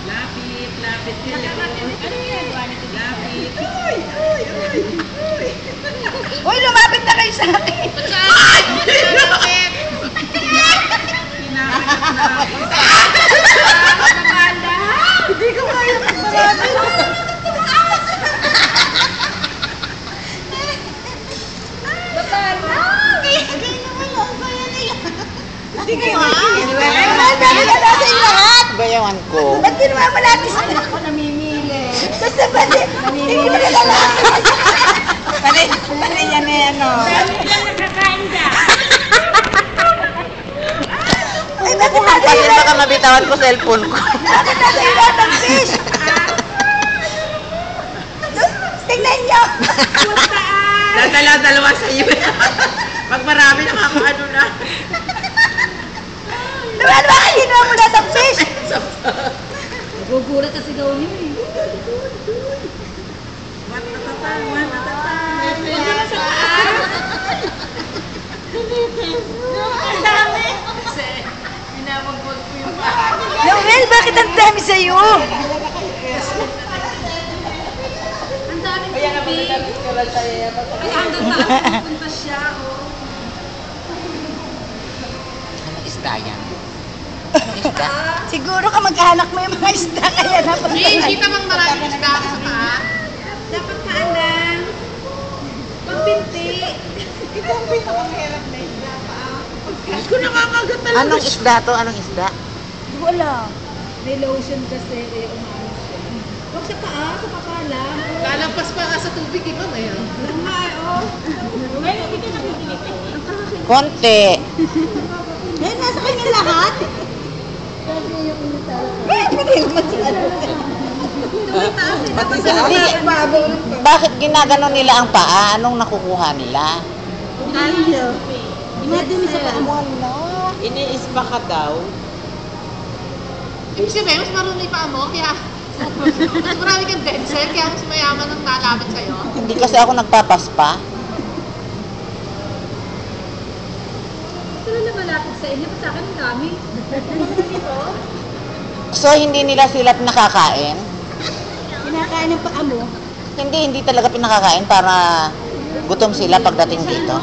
Lapit, lapit ka lang. Ano ginagawa nito? Lapit. Uy, uy, uy, uy. Uy, lumapit na kayo sa akin! Lapit! Pinakit na ako. Kapala! Hindi ko kaya marami. Kapala! Kaya naman lang ba yan eh? Hindi kayo Sabi ka nasa yung lahat! Bayawan ko. Ba't ginawa mo natin sa lahat? Ako namimili. Basta pati, hindi mo na lang. Pati yan eh, ano. Dami lang nakakain ka. Ay, bakit nasa Kasi iyo lahat? baka mabitawan ko cellphone ko. Bakit nasa iyo lahat ng fish? Tingnan niyo! Dadala-dalawa sa iyo. Pag marami nakakaano na. Naman, bakit ginawa mo lahat ng fish? Nagugulat kasi daw niyo eh. One matatang, one matatang. Hindi na sa taas. Ang dami. Kasi pinapagod ko yung bahay. Noel, bakit ang dami sa'yo? Ang dami tubig. Ay, hanggang taas pupunta siya. Oh. Anong isda yan? Anong isda? Siguro ka mag-anak mo yung mga isda kaya napunta Kita mang maraming isda ako sa paa. Dapat paa lang. Pagbinti. Ito ang pinakamahirap na isda, paa. Diyos ko nakakagat talaga. Anong isda to? Anong isda? Wala. May lotion kasi umano siya. Huwag sa paa, sa paa lang. Lalampas pa ka sa tubig, iba ba yan? Ngayon, hindi na kinikita. Konti. Eh, nasa kanya lahat? Eh, pati naman si ano. Pati sa Bakit ginagano nila ang paa? Anong nakukuha nila? Dinadumi sa paa mo. Iniispa ka daw. Ibig sabihin, mas marunong pa mo, kaya mas marami kang dead cell, kaya mas mayaman ang nalaban sa'yo. Hindi kasi ako nagpapaspa. Gusto na malapit sa inyo, sa akin ang dami. So, hindi nila sila pinakakain? Kinakain ng paa mo. Hindi talaga pinakakain para gutom sila pagdating dito.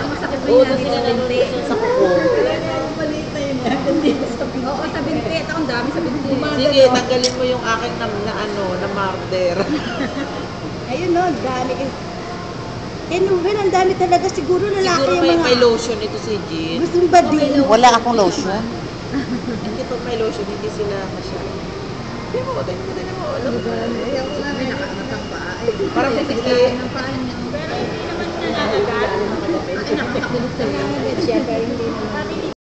Masakit ba yan? Sila binti. Sa kuko. Oo, sa binti. Ito ang dami sa binti. Sige, tanggalin mo yung akin na marder. Ayun no, dami. Eh, Noel, ang dami talaga. Siguro lalaki Siguro yung may mga lotion ito si Jean. gustong bading. Wala akong lotion. Hindi pag may lotion, hindi sila masyado. Hindi mo, tingnan mo. Alam mo, ayaw ko na may nakaangatang paa. Parang pipili. Ang paan niyo. Pero hindi naman niya natagal. Ay, nakakakulog sa Siya, pero hindi naman.